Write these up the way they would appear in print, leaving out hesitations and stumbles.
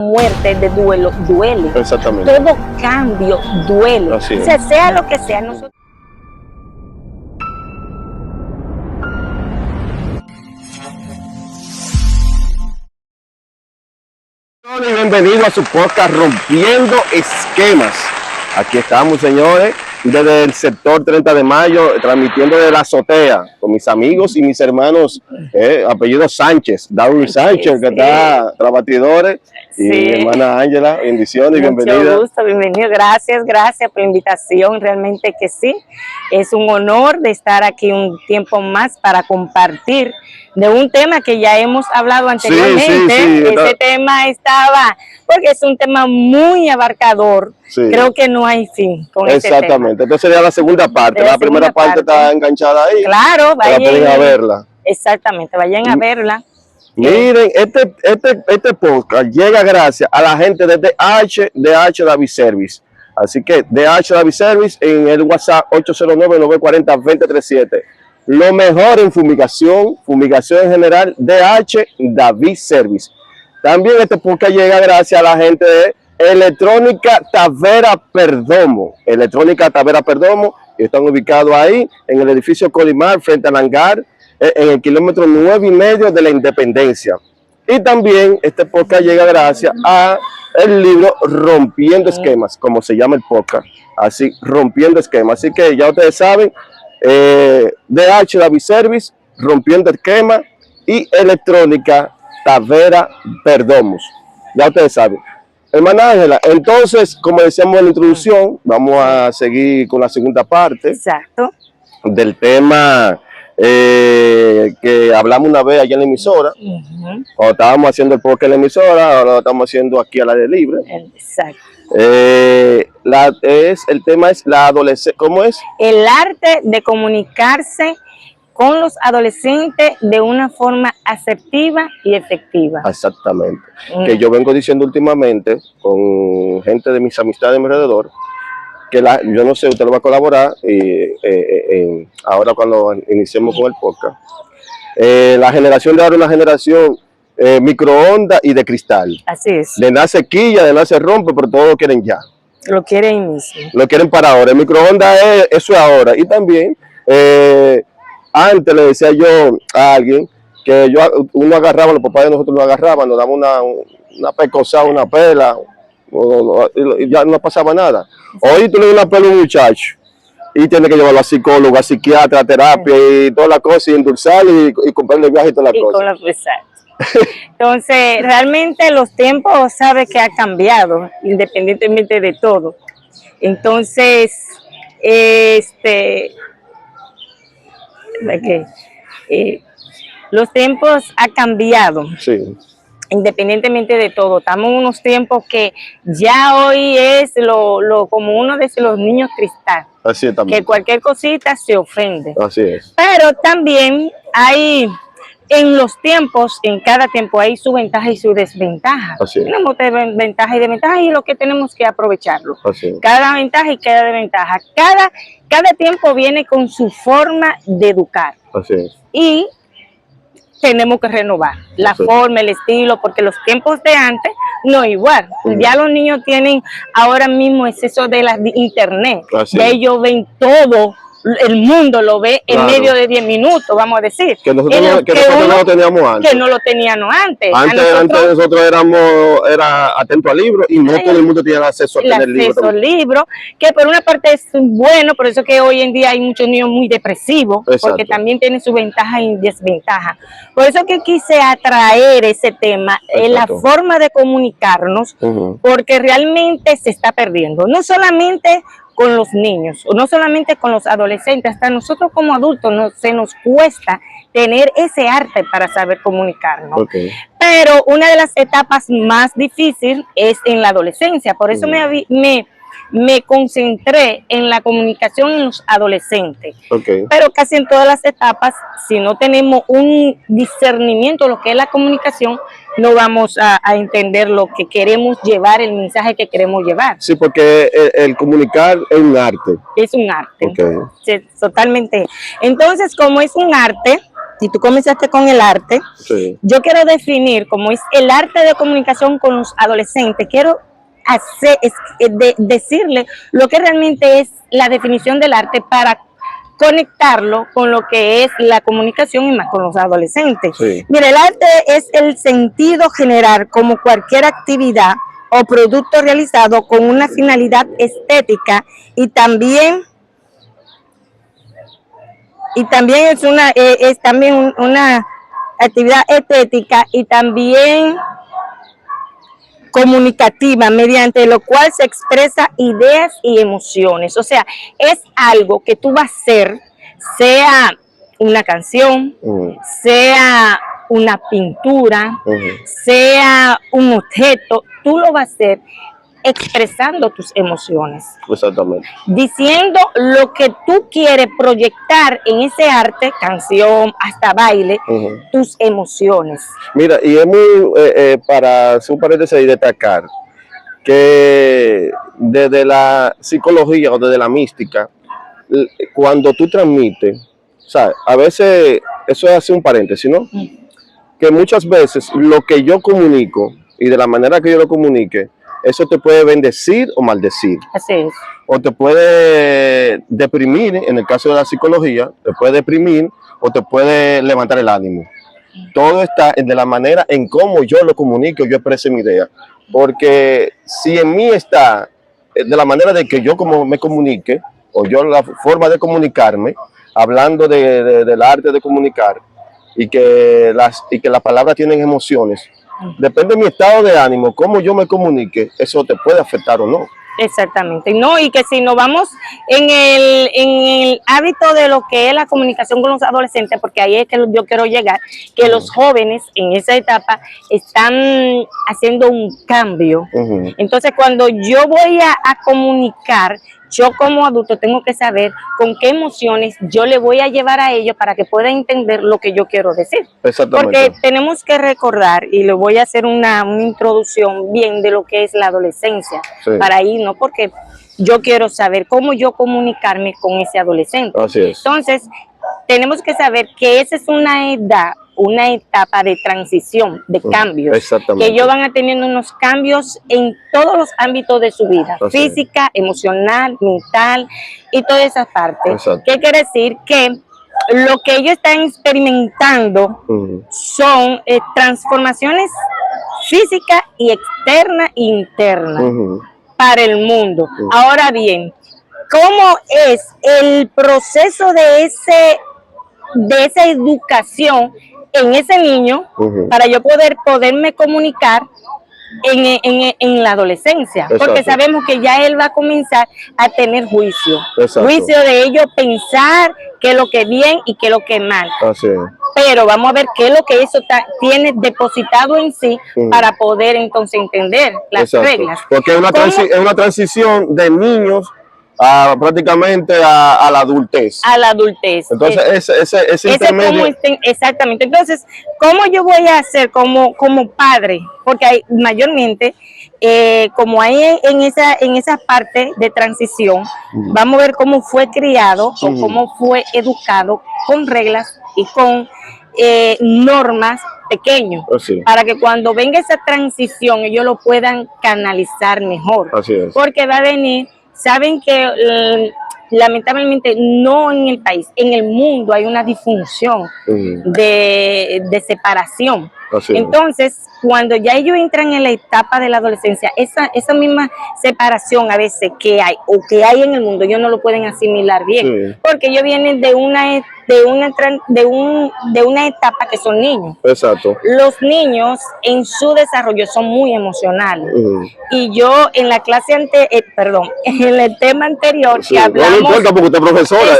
Muerte de duelo duele. Exactamente. Todo cambio duele. Así es. O sea, sea lo que sea, nosotros... Bienvenido a su podcast Rompiendo Esquemas. Aquí estamos, señores, desde el sector 30 de mayo, transmitiendo de la azotea con mis amigos y mis hermanos, apellido Sánchez, Darwin Sánchez, que está tras batidores, y mi hermana Ángela. Bendiciones y bienvenida. Mucho gusto, bienvenido, gracias por la invitación, realmente que sí, es un honor de estar aquí un tiempo más para compartir de un tema que ya hemos hablado anteriormente. Sí, ese tema estaba, porque es un tema muy abarcador, creo que no hay fin con ese tema. Exactamente, entonces sería la segunda parte, la primera parte está enganchada ahí. Claro, vayan a verla. Exactamente, vayan a verla. Miren, este podcast llega gracias a la gente de DH David Service. Así que DH David Service en el WhatsApp 809-940-2037. Lo mejor en fumigación en general, DH David Service. También este podcast llega gracias a la gente de Electrónica Tavera Perdomo. Electrónica Tavera Perdomo, están ubicados ahí en el edificio Colimar, frente al hangar, en el kilómetro 9,5 de la Independencia. Y también este podcast llega gracias a el libro Rompiendo Esquemas, como se llama el podcast, así, Rompiendo Esquemas. Así que ya ustedes saben, DH David Service, Rompiendo Esquemas y Electrónica Tavera Perdomos. Ya ustedes saben. Hermana Ángela, entonces, como decíamos en la introducción, vamos a seguir con la segunda parte. Exacto. Del tema que hablamos una vez allá en la emisora, cuando estábamos haciendo el podcast en la emisora, ahora lo estamos haciendo aquí al aire libre. Exacto. El tema es la adolescencia. ¿Cómo es? El arte de comunicarse con los adolescentes de una forma asertiva y efectiva. Exactamente. Que yo vengo diciendo últimamente con gente de mis amistades a mi alrededor, que yo no sé, usted lo va a colaborar ahora cuando iniciemos con el podcast. La generación de ahora es una generación microondas y de cristal. Así es. De nada se quilla, de nada se rompe, pero todos lo quieren ya. Lo quieren mismo. Lo quieren para ahora. El microondas eso es ahora. Y también, antes le decía yo a alguien que uno agarraba, los papás de nosotros lo agarraban, nos daban una pecosada, una pela, y ya no pasaba nada. Hoy tú le das una pela a un muchacho y tiene que llevarlo a psicólogo, a psiquiatra, a terapia y todas las cosas, y endulzarle y comprarle el viaje y todas las cosas. Entonces, realmente los tiempos, sabe que ha cambiado, independientemente de todo. Entonces, los tiempos han cambiado. Sí. Independientemente de todo, estamos en unos tiempos que ya hoy es como uno de los niños cristal. Así es también. Que cualquier cosita se ofende. Así es. Pero también hay, en los tiempos, en cada tiempo hay su ventaja y su desventaja. Así es. Tenemos ventaja y desventaja y lo que tenemos que aprovecharlo. Así es. Cada ventaja y cada desventaja. Cada tiempo viene con su forma de educar. Así es. Y tenemos que renovar la forma, el estilo, porque los tiempos de antes no igual. Ya los niños tienen ahora mismo exceso de la internet. Ya ellos ven todo, el mundo lo ve en medio de 10 minutos, vamos a decir. Que nosotros no lo teníamos antes. Que no lo teníamos antes. Antes nosotros era atentos al libro y no todo el mundo tenía acceso a tener libros. Que por una parte es bueno, por eso que hoy en día hay muchos niños muy depresivos, porque también tienen su ventaja y desventaja. Por eso que quise atraer ese tema, la forma de comunicarnos, porque realmente se está perdiendo. No solamente con los niños, no solamente con los adolescentes, hasta nosotros como adultos se nos cuesta tener ese arte para saber comunicarnos. Pero una de las etapas más difíciles es en la adolescencia, por eso me concentré en la comunicación en los adolescentes. Pero casi en todas las etapas, si no tenemos un discernimiento de lo que es la comunicación, no vamos a entender lo que queremos llevar, el mensaje que queremos llevar. Sí, porque el comunicar es un arte. Es un arte. Sí, totalmente. Entonces, como es un arte, y tú comenzaste con el arte, Sí. yo quiero definir cómo es el arte de comunicación con los adolescentes. Quiero decirle lo que realmente es la definición del arte para conectarlo con lo que es la comunicación y más con los adolescentes. Sí. Mire, el arte es el sentido general como cualquier actividad o producto realizado con una finalidad estética y también es también una actividad estética y también comunicativa, mediante lo cual se expresa ideas y emociones. O sea, es algo que tú vas a hacer, sea una canción, sea una pintura, sea un objeto, tú lo vas a hacer expresando tus emociones. Exactamente. Diciendo lo que tú quieres proyectar en ese arte, canción, hasta baile, tus emociones. Mira, y es muy, para hacer un paréntesis y destacar, que desde la psicología o desde la mística, cuando tú transmites, ¿sabes? A veces, eso es hacer un paréntesis, ¿no? Que muchas veces lo que yo comunico y de la manera que yo lo comunique, eso te puede bendecir o maldecir. Así es. O te puede deprimir, en el caso de la psicología, te puede deprimir o te puede levantar el ánimo. Todo está de la manera en cómo yo lo comunico, yo exprese mi idea. Porque si en mí está de la manera de que yo como me comunique, o yo la forma de comunicarme, hablando del arte de comunicar, y que las palabras tienen emociones, depende de mi estado de ánimo, cómo yo me comunique, eso te puede afectar o no. Exactamente, no, y que si nos vamos en el hábito de lo que es la comunicación con los adolescentes, porque ahí es que yo quiero llegar, que los jóvenes en esa etapa están haciendo un cambio. Entonces, cuando yo voy a comunicar, yo como adulto tengo que saber con qué emociones yo le voy a llevar a ellos para que puedan entender lo que yo quiero decir. Exactamente. Porque tenemos que recordar, y le voy a hacer una introducción bien de lo que es la adolescencia, sí, para ahí, ¿no? Porque yo quiero saber cómo yo comunicarme con ese adolescente. Así es. Entonces, tenemos que saber que esa es una edad, una etapa de transición, de cambios, que ellos van a teniendo unos cambios en todos los ámbitos de su vida, física, emocional, mental y todas esas partes. ¿Qué quiere decir? Que lo que ellos están experimentando son transformaciones físicas y externas e internas para el mundo. Ahora bien, ¿cómo es el proceso de esa educación en ese niño para yo poderme comunicar en la adolescencia? Porque sabemos que ya él va a comenzar a tener juicio. Juicio de ello, pensar qué es lo que es bien y qué es lo que es mal. Pero vamos a ver qué es lo que eso tiene depositado en sí para poder entonces entender las reglas. Porque es una transición de niños prácticamente a la adultez. A la adultez. Entonces, ese intermedio. Exactamente. Entonces, ¿cómo yo voy a hacer como padre? Porque hay, mayormente, como hay en esa parte de transición, vamos a ver cómo fue criado o cómo fue educado con reglas y con normas pequeños, para que cuando venga esa transición ellos lo puedan canalizar mejor. Así es. Porque va a venir. Saben que lamentablemente no en el país, en el mundo hay una disfunción de separación. Entonces, cuando ya ellos entran en la etapa de la adolescencia, esa misma separación a veces que hay o que hay en el mundo, ellos no lo pueden asimilar bien, porque ellos vienen de una etapa que son niños. Exacto. Los niños en su desarrollo son muy emocionales. Y yo en la clase en el tema anterior que hablamos, no importa porque usted es profesora.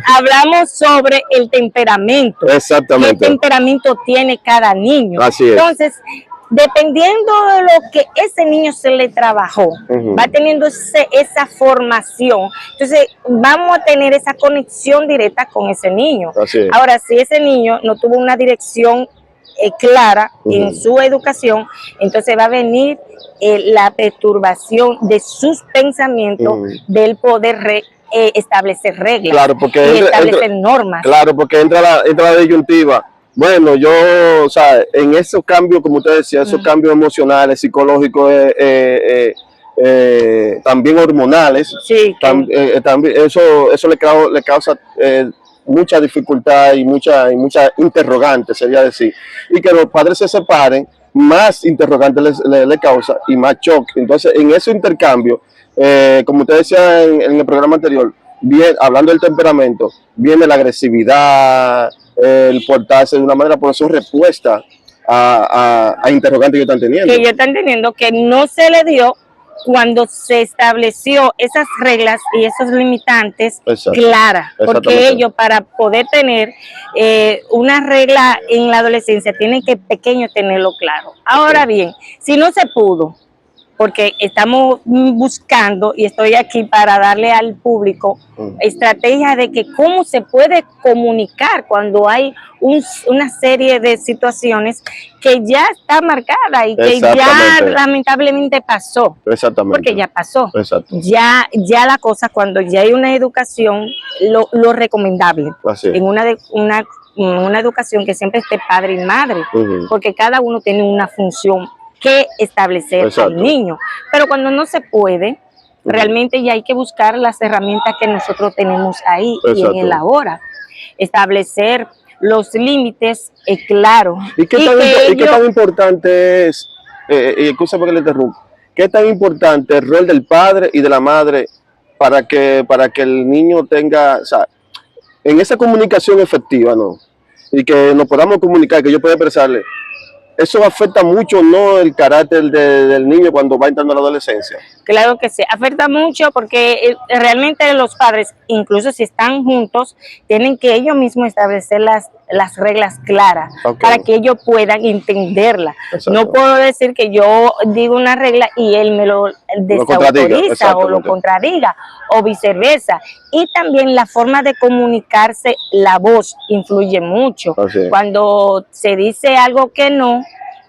Hablamos sobre el temperamento. Exactamente. ¿Qué temperamento tiene cada niño? Así es. Entonces, dependiendo de lo que ese niño se le trabajó, va teniendo esa formación, entonces vamos a tener esa conexión directa con ese niño. Ahora, si ese niño no tuvo una dirección clara en su educación, entonces va a venir la perturbación de sus pensamientos, del poder establecer reglas, claro, porque y establecer normas. Claro, porque entra la disyuntiva. Bueno, yo, o sea, en esos cambios, como usted decía, esos cambios emocionales, psicológicos, también hormonales, Sí, también eso le causa mucha dificultad y mucha interrogante, sería decir. Y que los padres se separen, más interrogantes le causa y más shock. Entonces, en ese intercambio, como usted decía en el programa anterior, bien, hablando del temperamento, viene la agresividad, el portarse de una manera, por eso respuesta a interrogantes que están teniendo. Que ellos están teniendo, que no se le dio cuando se estableció esas reglas y esos limitantes claras, porque ellos para poder tener una regla en la adolescencia tienen que pequeños tenerlo claro. Ahora bien, si no se pudo, porque estamos buscando, y estoy aquí para darle al público estrategias de que cómo se puede comunicar cuando hay una serie de situaciones que ya está marcada y que ya lamentablemente pasó. Exactamente. Porque ya pasó. Exacto. Ya la cosa, cuando ya hay una educación, lo recomendable. En una educación que siempre esté padre y madre, porque cada uno tiene una función que establecer al niño, pero cuando no se puede, realmente ya hay que buscar las herramientas que nosotros tenemos ahí y en el ahora, establecer los límites claros. ¿Y qué tan importante es, y excusa porque le interrumpo, qué tan importante el rol del padre y de la madre para que el niño tenga, o sea, en esa comunicación efectiva, ¿no? Y que nos podamos comunicar, que yo pueda expresarle, eso afecta mucho, ¿no?, el carácter del niño cuando va entrando a la adolescencia? Claro que sí, afecta mucho porque realmente los padres, incluso si están juntos, tienen que ellos mismos establecer las reglas claras para que ellos puedan entenderlas. No puedo decir que yo digo una regla y él me lo desautoriza o lo contradiga o viceversa. Y también la forma de comunicarse, la voz influye mucho. Cuando se dice algo que no,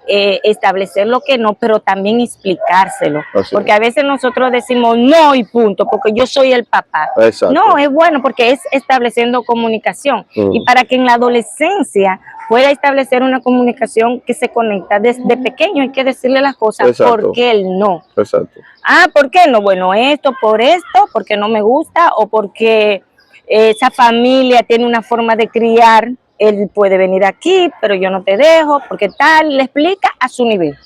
establecer lo que no, pero también explicárselo, porque a veces nosotros decimos no y punto, porque yo soy el papá. No, es bueno porque es estableciendo comunicación, y para que en la adolescencia pueda establecer una comunicación que se conecta desde pequeño, hay que decirle las cosas por qué el no. ¿Por qué no? Bueno, esto, porque no me gusta, o porque esa familia tiene una forma de criar. Él puede venir aquí, pero yo no te dejo, porque tal, le explica a su nivel.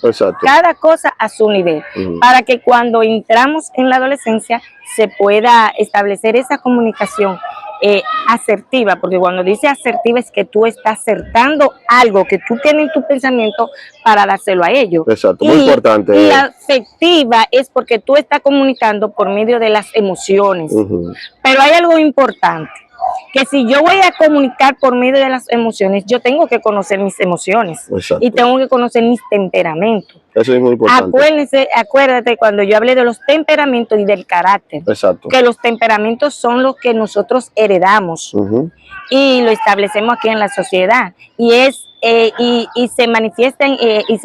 Cada cosa a su nivel, para que cuando entramos en la adolescencia se pueda establecer esa comunicación asertiva, porque cuando dice asertiva es que tú estás acertando algo que tú tienes en tu pensamiento para dárselo a ellos. Muy importante. Y afectiva es porque tú estás comunicando por medio de las emociones. Pero hay algo importante, que si yo voy a comunicar por medio de las emociones, yo tengo que conocer mis emociones y tengo que conocer mis temperamentos. Eso es muy importante. Acuérdate cuando yo hablé de los temperamentos y del carácter, que los temperamentos son los que nosotros heredamos y lo establecemos aquí en la sociedad, y es y se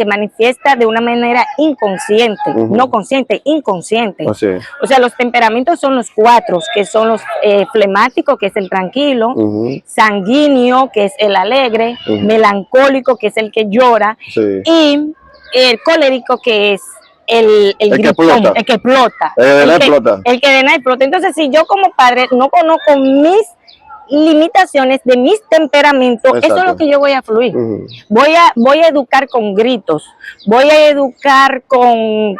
manifiesta de una manera inconsciente, no consciente, inconsciente. O sea, los temperamentos son los 4, que son los flemáticos, que es el tranquilo, sanguíneo, que es el alegre, melancólico, que es el que llora, y el colérico, que es el gritón, el que explota. El que de nada explota. Entonces, si yo como padre no conozco mis limitaciones de mis temperamentos, eso es lo que yo voy a fluir. Voy a educar con gritos, voy a educar con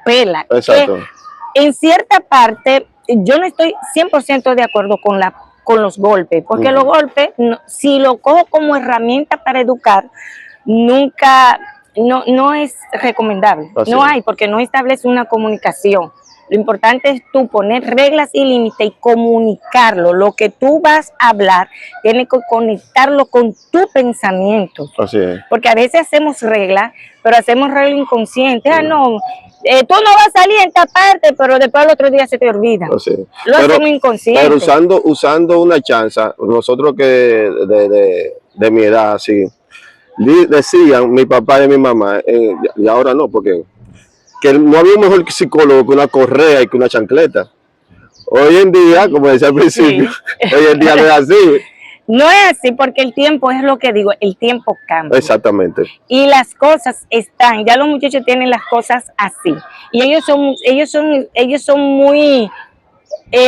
pela. En cierta parte, yo no estoy 100% de acuerdo con los golpes, porque los golpes, si lo cojo como herramienta para educar, nunca, no es recomendable. No hay, porque no establece una comunicación. Lo importante es tú poner reglas y límites y comunicarlo. Lo que tú vas a hablar, tienes que conectarlo con tu pensamiento. Porque a veces hacemos reglas, pero hacemos reglas inconscientes. No, tú no vas a salir en esta parte, pero después al otro día se te olvida. Lo hacemos inconsciente. Pero usando una chanza, nosotros que de mi edad, así, decían mi papá y mi mamá, y ahora no, porque que no había un mejor psicólogo que una correa y que una chancleta. Hoy en día, como decía al principio, Sí. hoy en día no es así. No es así porque el tiempo es lo que digo, el tiempo cambia. Exactamente. Y las cosas están, ya los muchachos tienen las cosas así. Y ellos son muy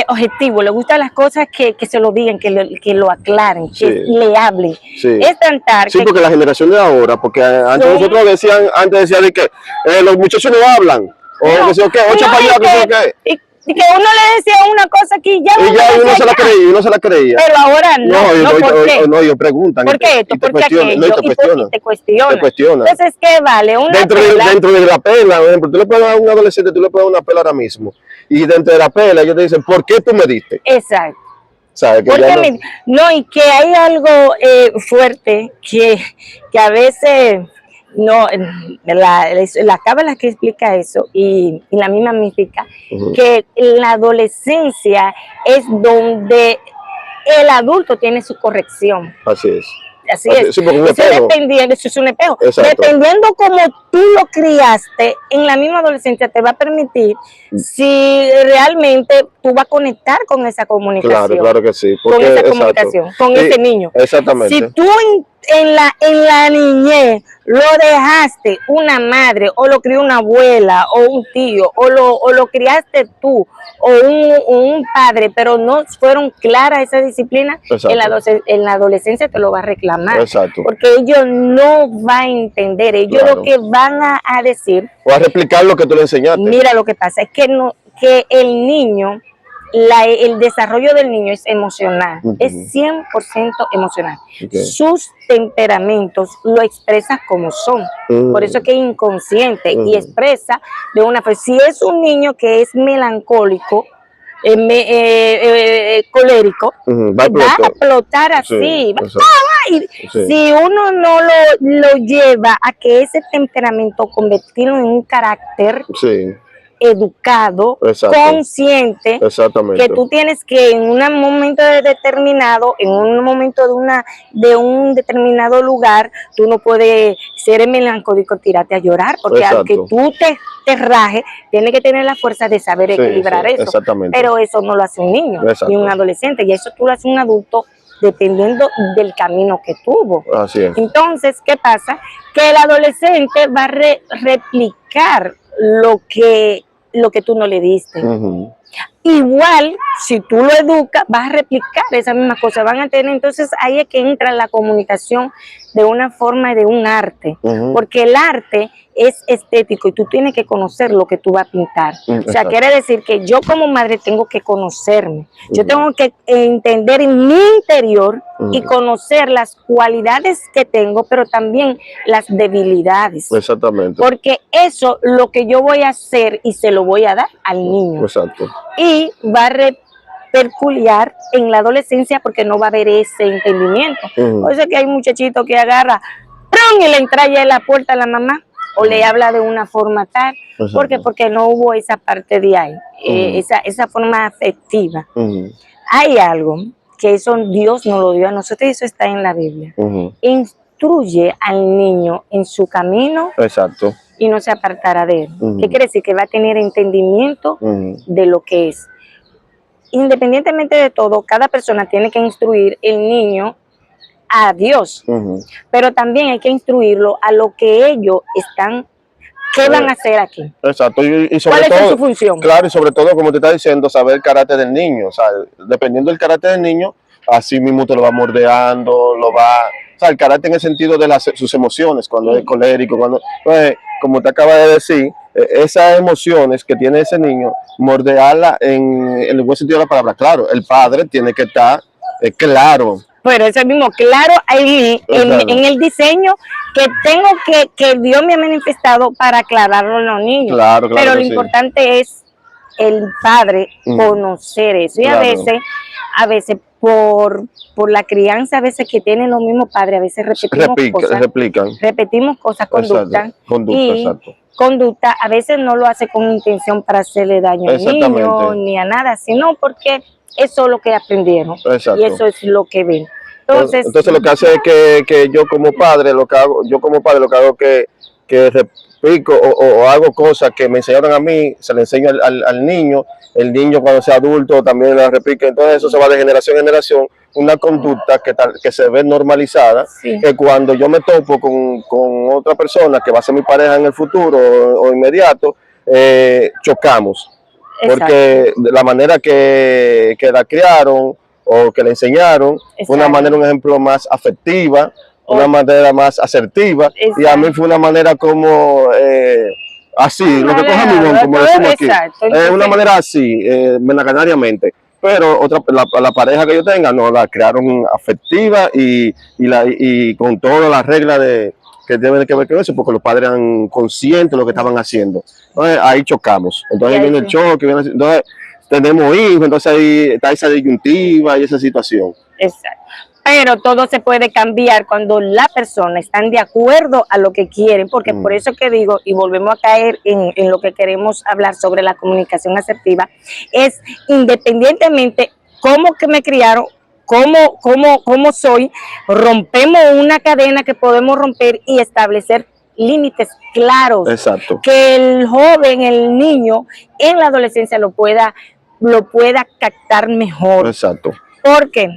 objetivos, les gustan las cosas que se lo digan, que lo aclaren, Sí. que le hablen. Sí. Es tantar Sí, que porque la generación de ahora, porque antes son- nosotros decían de que los muchachos no hablan, o no, que sé yo qué, no, ocho para allá, que sé yo qué. y que uno le decía una cosa aquí, ya Y ya le uno decía se la ya. creía, uno se la creía. Pero ahora no, no, ¿por qué? No, ellos preguntan. ¿Por qué esto? Y te ¿Por qué cuestionan, aquello? no, y te Y cuestionan. te cuestionan. Te cuestionan. Entonces, ¿qué vale? Una Dentro pela, de la pela, por ejemplo, tú le puedes dar a un adolescente, tú le puedes dar una pela ahora mismo. Y dentro de la pela ellos te dicen, ¿por qué tú me diste? exacto. ¿Sabes? Que Porque ya no, y que hay algo fuerte que a veces no, la cábala que explica eso y la misma mística, que la adolescencia es donde el adulto tiene su corrección. Así es. Así es. Sí, porque un Eso, espejo. eso es un espejo. Exacto. Dependiendo como tú lo criaste, en la misma adolescencia te va a permitir si realmente tú vas a conectar con esa comunicación. Claro, claro que sí. Con esa comunicación, con ese niño. Exactamente. Si tú en la niñez lo dejaste una madre, o lo crió una abuela, o un tío, o lo criaste tú, o un padre, pero no fueron claras esa disciplina, en la adolescencia te lo va a reclamar. Exacto. Porque ellos no van a entender, ellos lo que van a decir. O a replicar lo que tú le enseñaste. Mira, lo que pasa es que el niño, el desarrollo del niño es emocional, es 100% emocional. Sus temperamentos lo expresa como son, por eso es que es inconsciente y expresa de una forma. Si es un niño que es melancólico, colérico, va a explotar así. Si uno no lo lleva a que ese temperamento convertirlo en un carácter educado, consciente, que tú tienes que en un momento determinado, en un momento de un determinado lugar, tú no puedes ser melancólico, tirarte a llorar, porque aunque tú te rajes, tienes que tener la fuerza de saber equilibrar eso. Pero eso no lo hace un niño ni un adolescente, y eso tú lo haces un adulto dependiendo del camino que tuvo. Así es. Entonces, ¿qué pasa? Que el adolescente va a replicar lo que tú no le diste. Igual, si tú lo educas, vas a replicar esas mismas cosas, van a tener, entonces ahí es que entra la comunicación de una forma de un arte, porque el arte es estético y tú tienes que conocer lo que tú vas a pintar. O sea, quiere decir que yo como madre tengo que conocerme, yo tengo que entender en mi interior y conocer las cualidades que tengo, pero también las debilidades. Exactamente. Porque eso lo que yo voy a hacer y se lo voy a dar al niño. Exacto. Y va a reperculiar en la adolescencia porque no va a haber ese entendimiento. Por eso es que hay muchachitos que agarra y le entra ya en la puerta a la mamá o le habla de una forma tal. Porque no hubo esa parte de ahí, esa forma afectiva. Hay algo que eso Dios nos lo dio a nosotros y eso está en la Biblia. Instruye al niño en su camino. Exacto. Y no se apartará de él. ¿Qué quiere decir? Que va a tener entendimiento de lo que es. Independientemente de todo, cada persona tiene que instruir el niño a Dios, pero también hay que instruirlo a lo que ellos están, ¿qué van a hacer aquí? Exacto. Y sobre ¿Cuál todo, es su función? Claro, y sobre todo, como te está diciendo, saber el carácter del niño. O sea, dependiendo del carácter del niño, así mismo te lo va mordeando, o sea, el carácter en el sentido de sus emociones, cuando es colérico, pues, como te acaba de decir, esas emociones que tiene ese niño, mordearla en el buen sentido de la palabra. Claro, el padre tiene que estar claro. Pero eso mismo, claro, ahí en el diseño que Dios me ha manifestado para aclararlo a los niños. Claro, pero lo importante es el padre conocer eso. Y a veces por la crianza, a veces que tienen los mismos padres, a veces repetimos cosas, conducta, a veces no lo hace con intención para hacerle daño al niño ni a nada, sino porque eso es lo que aprendieron. Y eso es lo que ven. Entonces lo que hace es que yo como padre lo que hago es que replico o hago cosas que me enseñaron a mí, se le enseño al niño, el niño cuando sea adulto también la replica, entonces eso se va de generación en generación, una conducta que se ve normalizada, Sí. que cuando yo me topo con otra persona que va a ser mi pareja en el futuro o inmediato, chocamos. Exacto. Porque de la manera que la criaron o que le enseñaron, fue una Exacto. manera, un ejemplo más afectiva, una manera más asertiva, Exacto. y a mí fue una manera como así, lo que coge mi don, como decimos aquí, una manera así, menacanariamente. Pero la pareja que yo tenga, no, la crearon afectiva y con todas las reglas que deben que ver con eso, porque los padres eran conscientes de lo que estaban haciendo. Entonces ahí chocamos. Entonces viene el choque, entonces tenemos hijos, entonces ahí está esa disyuntiva y esa situación. Exacto. Pero todo se puede cambiar cuando la persona están de acuerdo a lo que quieren, porque por eso que digo, y volvemos a caer en lo que queremos hablar sobre la comunicación asertiva, es independientemente cómo que me criaron, cómo soy, rompemos una cadena que podemos romper y establecer límites claros. Exacto. Que el joven, el niño, en la adolescencia lo pueda captar mejor. Exacto. ¿Por qué?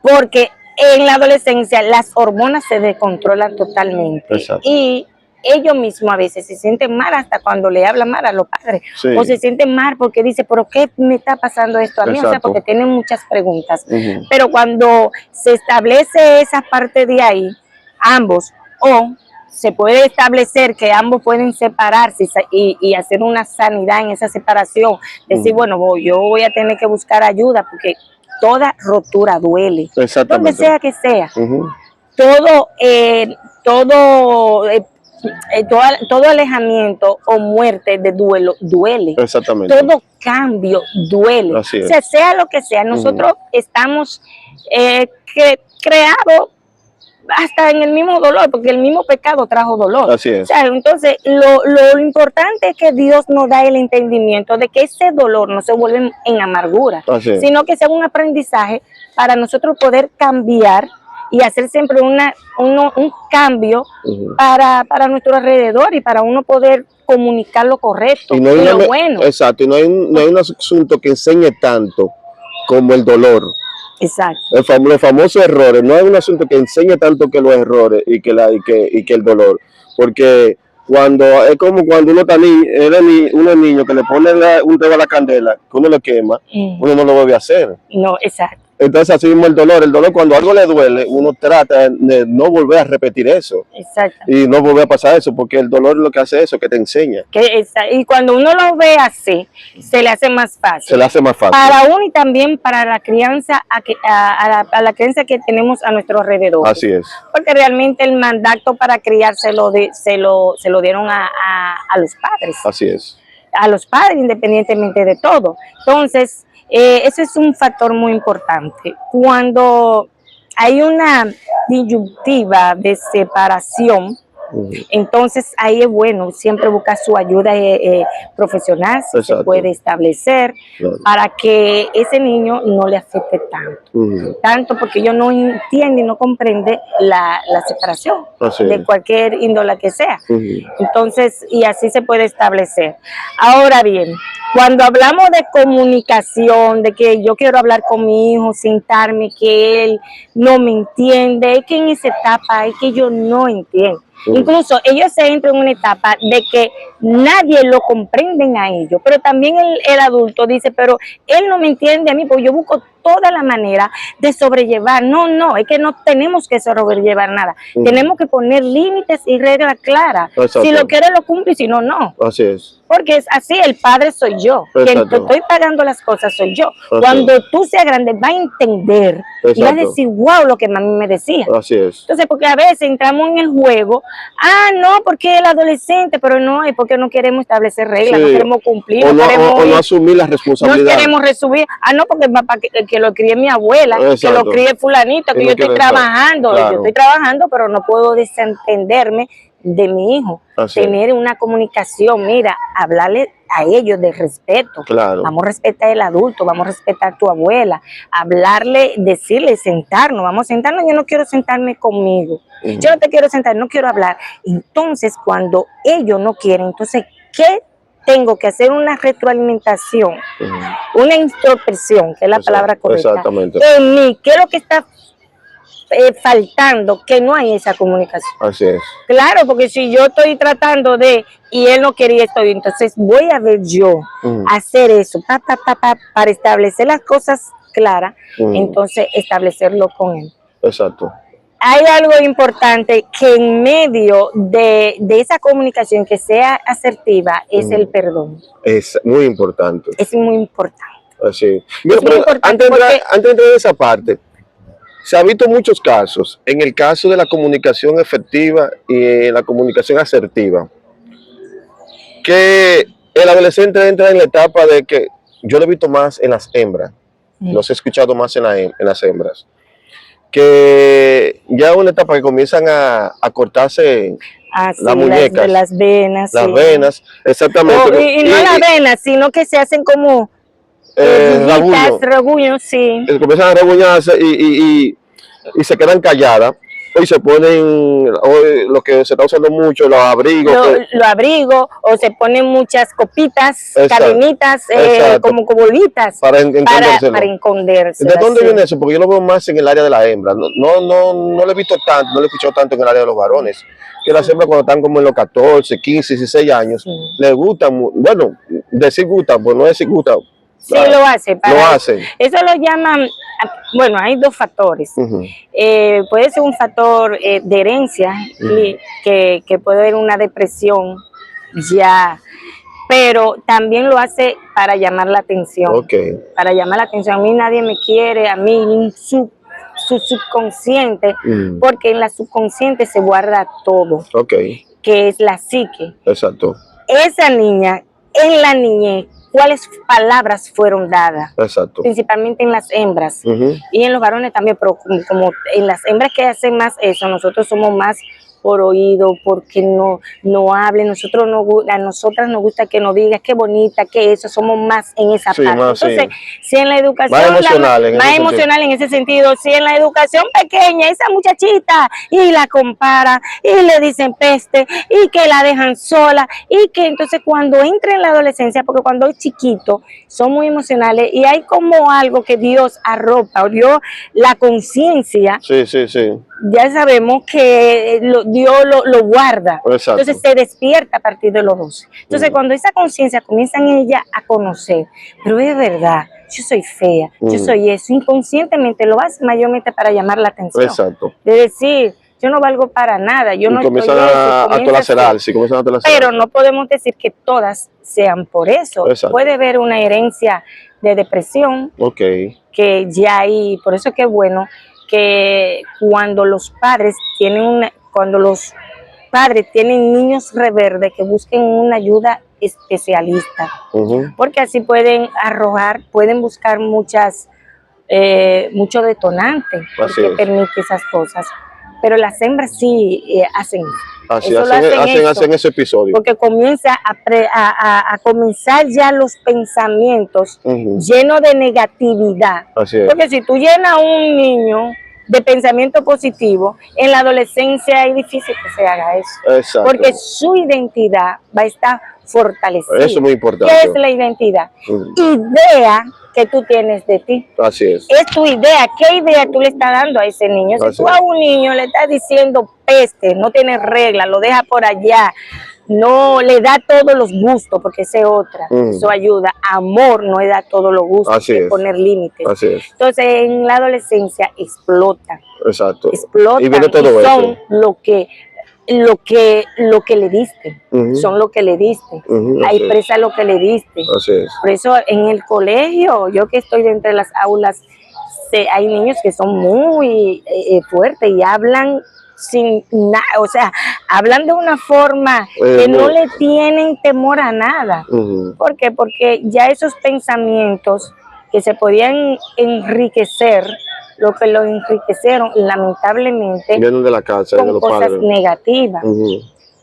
Porque en la adolescencia las hormonas se descontrolan totalmente. Exacto. Y ellos mismos a veces se sienten mal hasta cuando le hablan mal a los padres. Sí. O se sienten mal porque dice, ¿pero qué me está pasando esto a mí? Exacto. O sea, porque tienen muchas preguntas. Pero cuando se establece esa parte de ahí, ambos, o se puede establecer que ambos pueden separarse y hacer una sanidad en esa separación. Decir, bueno, yo voy a tener que buscar ayuda porque toda rotura duele. Exactamente. Donde sea que sea. Todo alejamiento o muerte de duelo duele. Exactamente. Todo cambio duele. Así es. O sea, sea lo que sea, nosotros estamos creados hasta en el mismo dolor, porque el mismo pecado trajo dolor. Así es. O sea, entonces, lo importante es que Dios nos da el entendimiento de que ese dolor no se vuelve en amargura, sino que sea un aprendizaje para nosotros poder cambiar y hacer siempre un cambio para nuestro alrededor y para uno poder comunicar lo correcto y lo bueno. Exacto, y no hay un asunto que enseñe tanto como el dolor. Exacto. Los famosos errores, no hay un asunto que enseñe tanto que los errores y que el dolor, porque es como cuando uno está uno es niño que le pone un dedo a la candela, que uno lo quema, uno no lo vuelve a hacer. No, exacto. Entonces así mismo el dolor cuando algo le duele, uno trata de no volver a repetir eso. Exacto. Y no volver a pasar eso, porque el dolor lo que hace eso, que te enseña. Y cuando uno lo ve así, se le hace más fácil. Se le hace más fácil. Para uno y también para la crianza, a la crianza que tenemos a nuestro alrededor. Así es. Porque realmente el mandato para criar se lo dieron a los padres. Así es. A los padres, independientemente de todo. Entonces, ese es un factor muy importante. Cuando hay una disyuntiva de separación, entonces ahí es bueno siempre buscar su ayuda profesional, si se puede establecer, para que ese niño no le afecte tanto, porque ellos no entienden y no comprenden la separación de cualquier índole que sea. Entonces, y así se puede establecer. Ahora bien, cuando hablamos de comunicación, de que yo quiero hablar con mi hijo, sentarme, que él no me entiende, es que en esa etapa es que yo no entiendo. Incluso ellos se entran en una etapa de que nadie lo comprenden a ellos, pero también el adulto dice, pero él no me entiende a mí, porque yo busco toda la manera de sobrellevar. No, es que no tenemos que sobrellevar nada. Tenemos que poner límites y reglas claras. Si lo quiere, lo cumple, y si no, no. Así es. Porque es así, el padre soy yo. Quien te estoy pagando las cosas soy yo. Cuando tú seas grande, va a entender y va a decir, wow, lo que mami me decía. Así es. Entonces, porque a veces entramos en el juego, no, porque el adolescente, pero no, es porque no queremos establecer reglas, no queremos cumplir, o no asumir la responsabilidad. No queremos resumir, no, porque papá que lo críe mi abuela, que lo críe fulanito, que yo estoy trabajando, yo estoy trabajando, pero no puedo desentenderme de mi hijo, tener una comunicación, mira, hablarle a ellos de respeto, vamos a respetar al adulto, vamos a respetar a tu abuela, hablarle, decirle, sentarnos, vamos a sentarnos, yo no quiero sentarme conmigo, yo no te quiero sentar, no quiero hablar. Entonces, cuando ellos no quieren, entonces, ¿qué tengo que hacer? Una retroalimentación, una introspección, que es la palabra correcta. Exactamente. En mí, ¿qué es lo que está faltando? Que no hay esa comunicación. Así es. Claro, porque si yo estoy tratando de, y él no quería esto, entonces voy a ver yo hacer eso, para establecer las cosas claras, entonces establecerlo con él. Exacto. Hay algo importante que en medio de esa comunicación que sea asertiva es el perdón. Es muy importante. Es muy importante. Así. Mira, Es muy importante antes de porque, entrar en esa parte, se ha visto muchos casos, en el caso de la comunicación efectiva y la comunicación asertiva, que el adolescente entra en la etapa de que yo lo he visto más en las hembras, los he escuchado más en las hembras, que ya es una etapa que comienzan a cortarse las muñecas, las venas. Las venas, exactamente. Y no las venas, sino que se hacen como rebuños, sí. Comienzan a rebuñarse y se quedan calladas. Y se ponen, lo que se está usando mucho, los abrigos. Los abrigos, o se ponen muchas copitas, cadenitas, como bolitas, para esconderse. ¿De dónde viene eso? Porque yo lo veo más en el área de la hembra. No lo he visto tanto, no lo he escuchado tanto en el área de los varones. Que las hembras cuando están como en los 14, 15, 16 años, les gusta, bueno, decir gusta, pues no decir gusta. Sí, lo hace. Lo hacen. Eso lo llaman, bueno, hay dos factores. Puede ser un factor de herencia, que puede haber una depresión ya, pero también lo hace para llamar la atención. Para llamar la atención. A mí nadie me quiere, a mí su subconsciente, porque en la subconsciente se guarda todo, que es la psique. Exacto. Esa niña, en la niñez, ¿cuáles palabras fueron dadas? Exacto. Principalmente en las hembras y en los varones también, pero como en las hembras que hacen más eso, nosotros somos más por oído, porque no hablen, a nosotras nos gusta que nos digas qué bonita, que eso, somos más en esa parte. Entonces, si en la educación, más emocional en ese sentido, si en la educación pequeña, esa muchachita, y la compara, y le dicen peste, y que la dejan sola, y que entonces cuando entra en la adolescencia, porque cuando es chiquito, son muy emocionales, y hay como algo que Dios arropa, o Dios, la conciencia. Ya sabemos que Dios lo guarda. Exacto. Entonces se despierta a partir de los 12. Entonces cuando esa conciencia comienza en ella a conocer, pero es verdad, yo soy fea, yo soy eso, inconscientemente lo hace mayormente para llamar la atención. Exacto. De decir, yo no valgo para nada, yo no comienzan a tolacerarse. Pero no podemos decir que todas sean por eso. Exacto. Puede haber una herencia de depresión, que ya hay, por eso que es bueno que cuando los padres tienen niños reverdes, que busquen una ayuda especialista, porque así pueden buscar muchos detonantes que permiten esas cosas. Pero las hembras sí hacen eso. Hacen ese episodio. Porque comienza a comenzar ya los pensamientos llenos de negatividad. Porque si tú llenas a un niño de pensamiento positivo, en la adolescencia es difícil que se haga eso. Exacto. Porque su identidad va a estar fortalecida. Eso es muy importante. ¿Qué es la identidad? Idea que tú tienes de ti. Así es. Es tu idea. ¿Qué idea tú le estás dando a ese niño? Si tú a un niño le estás diciendo peste, no tiene regla, lo deja por allá, no le da todos los gustos, porque esa es otra. Eso ayuda. Amor no le da todos los gustos, hay que poner límites. Así es. Entonces en la adolescencia explotan. Exacto. Explotan. Y viene todo son lo que le diste, son lo que le diste, ahí expresa lo que le diste. Por eso en el colegio, yo que estoy dentro de las aulas, hay niños que son muy fuertes y hablan sin nada, o sea, hablan de una forma que no le tienen temor a nada. ¿Por qué? Porque ya esos pensamientos que se podían enriquecer, lo que lo enriquecieron, lamentablemente, vienen de la casa, con de los cosas padres negativas.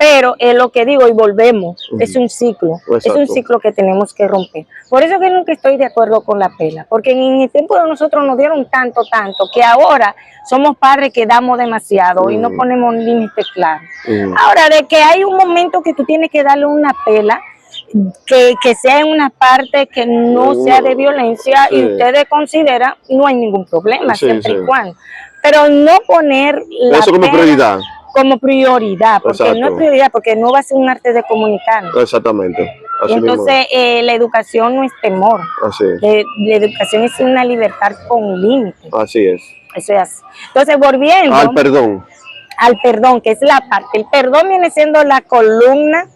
Pero es lo que digo y volvemos, es un ciclo, es un ciclo que tenemos que romper. Por eso que nunca estoy de acuerdo con la pela, porque en el tiempo de nosotros nos dieron tanto, que ahora somos padres que damos demasiado y no ponemos límites claros. Ahora, de que hay un momento que tú tienes que darle una pela, que sea en una parte que no sea de violencia y ustedes consideran, no hay ningún problema, siempre y cuando. Pero no poner la eso como prioridad. Como prioridad, porque no es prioridad, porque no va a ser un arte de comunicar. Exactamente. Así entonces, la educación no es temor. Así es. La educación es una libertad con límites. Así es. Eso es así. Entonces, volviendo al perdón. Al perdón, que es la parte. El perdón viene siendo la columna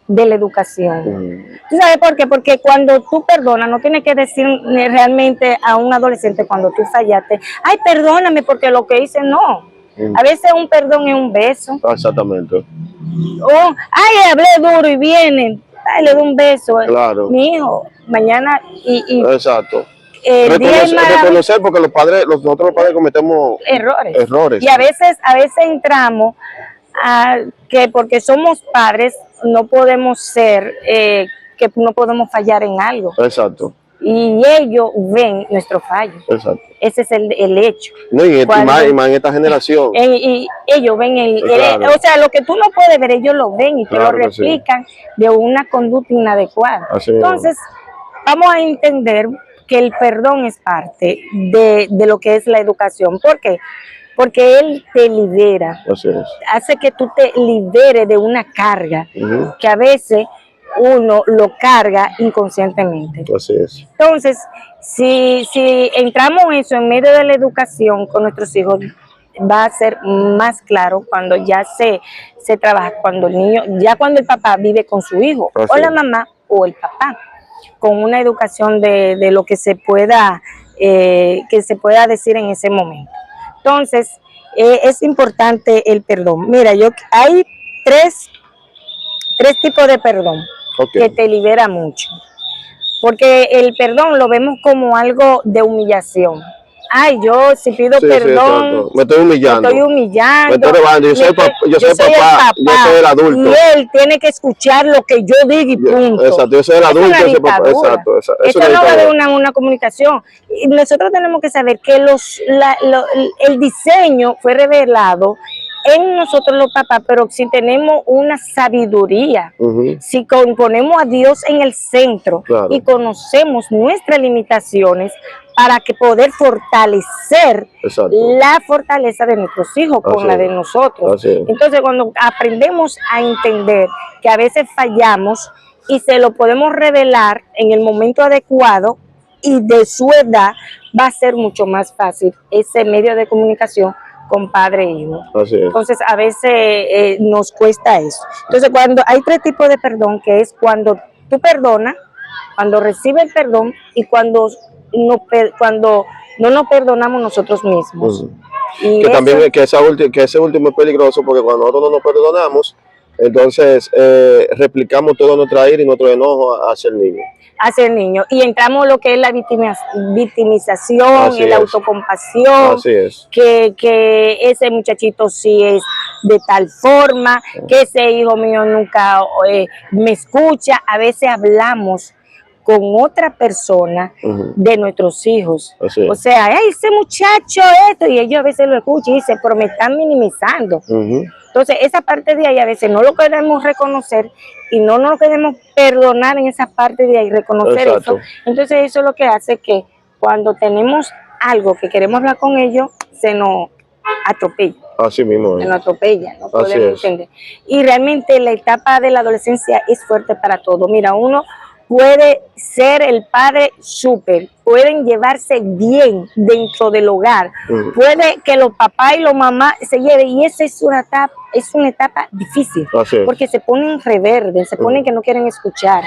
de la educación. ¿Tú sabes por qué? Porque cuando tú perdonas, no tienes que decir realmente a un adolescente cuando tú fallaste, ay, perdóname porque lo que hice, no. A veces un perdón es un beso. Exactamente. O, ay, hablé duro y viene, ay, le doy un beso. Claro. Mi hijo, mañana exacto. Reconocer porque nosotros los padres cometemos errores. Y a veces entramos a que porque somos padres no podemos ser, que no podemos fallar en algo. Exacto. Y ellos ven nuestro fallo. Exacto. Ese es el hecho. No, y más en esta generación. Y ellos ven claro. O sea, lo que tú no puedes ver, ellos lo ven y te lo replican de una conducta inadecuada. Entonces, vamos a entender que el perdón es parte de lo que es la educación. ¿Por qué? Porque él te libera. Así es. Hace que tú te liberes de una carga que a veces uno lo carga inconscientemente. Así es. Entonces, si entramos eso en medio de la educación con nuestros hijos, va a ser más claro cuando ya se trabaja, cuando el niño, ya cuando el papá vive con su hijo, o la mamá o el papá, con una educación de lo que se pueda decir en ese momento. Entonces, es importante el perdón. Mira, hay tres tipos de perdón que te libera mucho. Porque el perdón lo vemos como algo de humillación. Ay, yo si pido perdón, me estoy humillando. Me estoy rebando. Yo soy papá, yo soy el adulto. Y él tiene que escuchar lo que yo digo y punto. Exacto, yo soy el adulto. Yo soy papá. Exacto, eso no va a haber una comunicación. Y nosotros tenemos que saber que el diseño fue revelado en nosotros los papás, pero si tenemos una sabiduría, si ponemos a Dios en el centro y conocemos nuestras limitaciones para que poder fortalecer la fortaleza de nuestros hijos con la de nosotros. Entonces, cuando aprendemos a entender que a veces fallamos y se lo podemos revelar en el momento adecuado y de su edad, va a ser mucho más fácil ese medio de comunicación con padre e hijo. Entonces, a veces nos cuesta eso. Entonces, cuando hay tres tipos de perdón, que es cuando tú perdonas, cuando recibes el perdón y cuando no nos perdonamos nosotros mismos. Y que también que ese último es peligroso, porque cuando nosotros no nos perdonamos, entonces replicamos toda nuestra ira y nuestro enojo hacia el niño. Hacia el niño. Y entramos en lo que es la victimización, la autocompasión. Así es. Que ese muchachito sí es de tal forma, que ese hijo mío nunca me escucha. A veces hablamos con otra persona de nuestros hijos. O sea, ay, ese muchacho esto, y ellos a veces lo escuchan y dicen, pero me están minimizando. Entonces, esa parte de ahí a veces no lo queremos reconocer y no nos queremos perdonar en esa parte de ahí, reconocer eso. Entonces, eso es lo que hace que cuando tenemos algo que queremos hablar con ellos, se nos atropella. Así mismo. Se nos atropella, no podemos entender. Y realmente la etapa de la adolescencia es fuerte para todo. Mira, uno puede ser el padre súper, pueden llevarse bien dentro del hogar, puede que los papás y los mamás se lleven, y esa es una etapa difícil, porque se ponen reverde, se ponen que no quieren escuchar,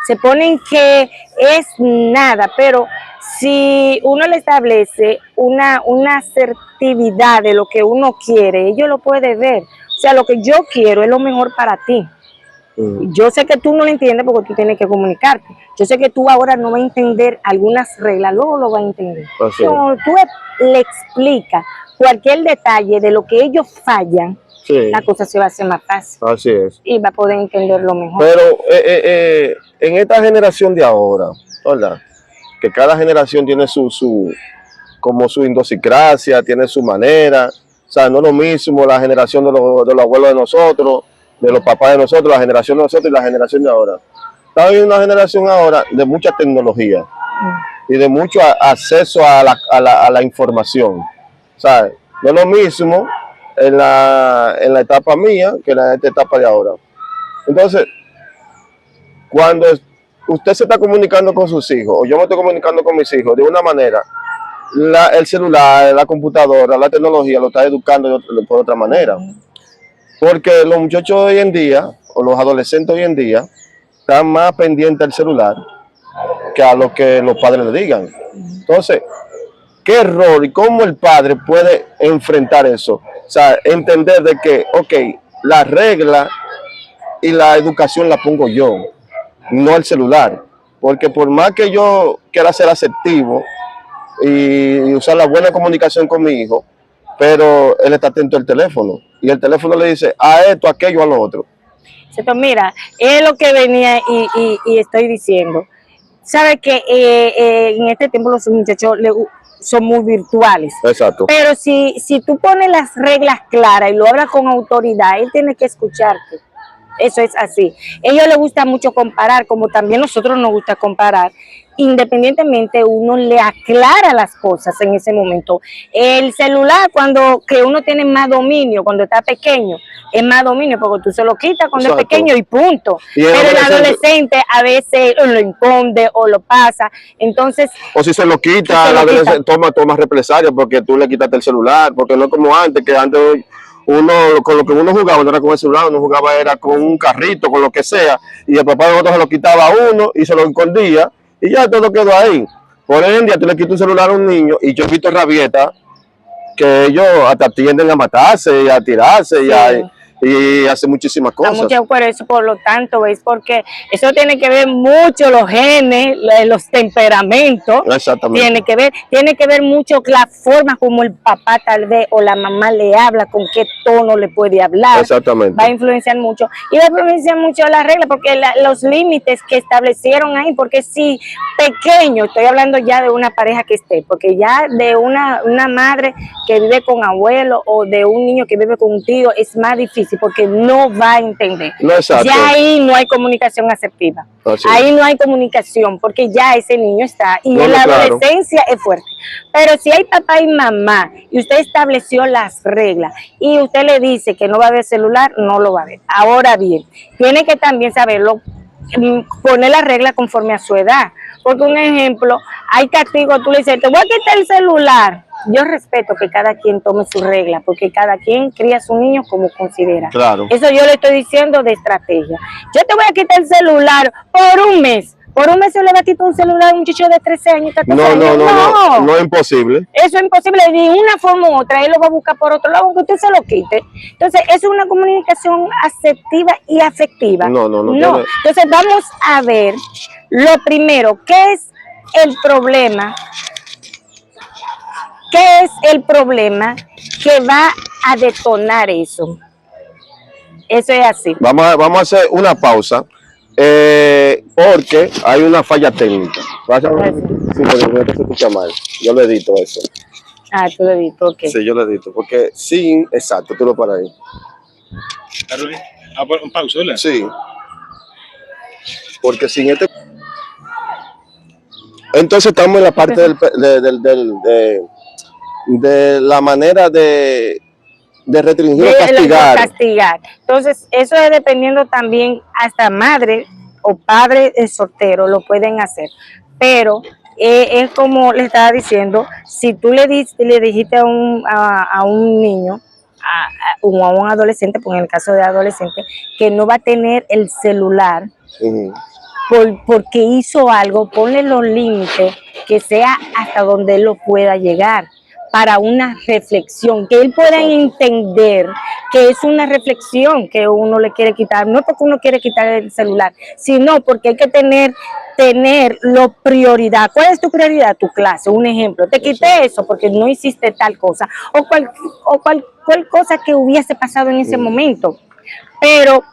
se ponen que es nada, pero si uno le establece una asertividad de lo que uno quiere, ellos lo pueden ver. O sea, lo que yo quiero es lo mejor para ti. Yo sé que tú no lo entiendes porque tú tienes que comunicarte. Yo sé que tú ahora no vas a entender algunas reglas, luego lo vas a entender. Cuando tú le explicas cualquier detalle de lo que ellos fallan, Sí. la cosa se va a hacer más fácil. Así es. Y va a poder entenderlo mejor. Pero en esta generación de ahora, ¿verdad? Que cada generación tiene como su idiosincrasia, tiene su manera. O sea, no es lo mismo la generación de los abuelos de nosotros, de los papás de nosotros, la generación de nosotros y la generación de ahora. Está viendo una generación ahora de mucha tecnología y de mucho acceso a la información. O sea, no es lo mismo en la etapa mía que en la etapa de ahora. Entonces, cuando usted se está comunicando con sus hijos, o yo me estoy comunicando con mis hijos de una manera, el celular, la computadora, la tecnología lo está educando por otra manera. Porque los muchachos hoy en día, o los adolescentes hoy en día, están más pendientes del celular que a lo que los padres le digan. Entonces, ¿qué error y cómo el padre puede enfrentar eso? O sea, entender de que, ok, la regla y la educación la pongo yo, no el celular. Porque por más que yo quiera ser asertivo y usar la buena comunicación con mi hijo, pero él está atento al teléfono y el teléfono le dice a esto, a aquello, a lo otro. Entonces, mira, es lo que venía y estoy diciendo. Sabe que en este tiempo los muchachos son muy virtuales. Exacto. Pero si tú pones las reglas claras y lo hablas con autoridad, él tiene que escucharte. Eso es así. A ellos les gusta mucho comparar, como también a nosotros nos gusta comparar. Independientemente, uno le aclara las cosas en ese momento. El celular, cuando que uno tiene más dominio, cuando está pequeño, es más dominio, porque tú se lo quitas cuando Exacto. es pequeño y punto. Pero el adolescente a veces lo esconde o lo pasa. Entonces, o si se lo quita, el adolescente toma represalias porque tú le quitaste el celular, porque no es como antes, que antes uno, con lo que uno jugaba, no era con el celular, uno jugaba era con un carrito, con lo que sea, y el papá de nosotros se lo quitaba a uno y se lo escondía, y ya todo quedó ahí. Por hoy en día tú le quitas un celular a un niño, y yo he visto rabietas que ellos hasta tienden a matarse y a tirarse y hace muchísimas cosas. Por eso, por lo tanto, ¿ves? Porque eso tiene que ver mucho los genes, los temperamentos. Exactamente. Tiene que ver mucho la forma como el papá tal vez o la mamá le habla, con qué tono le puede hablar. Exactamente. Va a influenciar mucho. Y va a influenciar mucho la regla, porque los límites que establecieron ahí, porque si pequeño, estoy hablando ya de una pareja que esté, porque ya de una madre que vive con abuelo o de un niño que vive con un tío es más difícil, porque no va a entender. No, ya ahí no hay comunicación asertiva. Ahí no hay comunicación, porque ya ese niño está, y en la adolescencia es fuerte. Pero si hay papá y mamá, y usted estableció las reglas, y usted le dice que no va a haber celular, no lo va a ver. Ahora bien, tiene que también saberlo, poner las reglas conforme a su edad. Porque un ejemplo, hay castigo, tú le dices, te voy a quitar el celular. Yo respeto que cada quien tome su regla, porque cada quien cría a su niño como considera. Claro. Eso yo le estoy diciendo de estrategia. Yo te voy a quitar el celular por un mes. Por un mes se le va a quitar un celular a un muchacho de 13 años, 14 años. No es imposible. Eso es imposible, de una forma u otra. Él lo va a buscar por otro lado, aunque usted se lo quite. Entonces, eso es una comunicación asertiva y afectiva. No. Entonces, vamos a ver lo primero, ¿qué es el problema? ¿Qué es el problema que va a detonar eso? Eso es así. Vamos a hacer una pausa. Porque hay una falla técnica. Sí, porque no se escucha mal. Yo lo edito eso. Ah, tú lo editas, ok. Sí, yo lo edito. Porque sin, exacto, tú lo paras ahí. Un pausa, ¿verdad? Sí. Porque sin este. Entonces estamos en la parte de la manera de restringir o castigar. Entonces, eso es dependiendo también, hasta madre o padre soltero lo pueden hacer. Pero es como le estaba diciendo, si tú le dijiste a un niño, o a un adolescente, pues en el caso de adolescente, que no va a tener el celular, porque hizo algo, ponle los límites, que sea hasta donde él lo pueda llegar. para una reflexión, que él pueda entender que es una reflexión que uno le quiere quitar, no porque uno quiere quitar el celular, sino porque hay que tenerlo prioridad. ¿Cuál es tu prioridad? Tu clase, un ejemplo. Te quité eso porque no hiciste tal cosa, o cual cosa que hubiese pasado en ese momento. Pero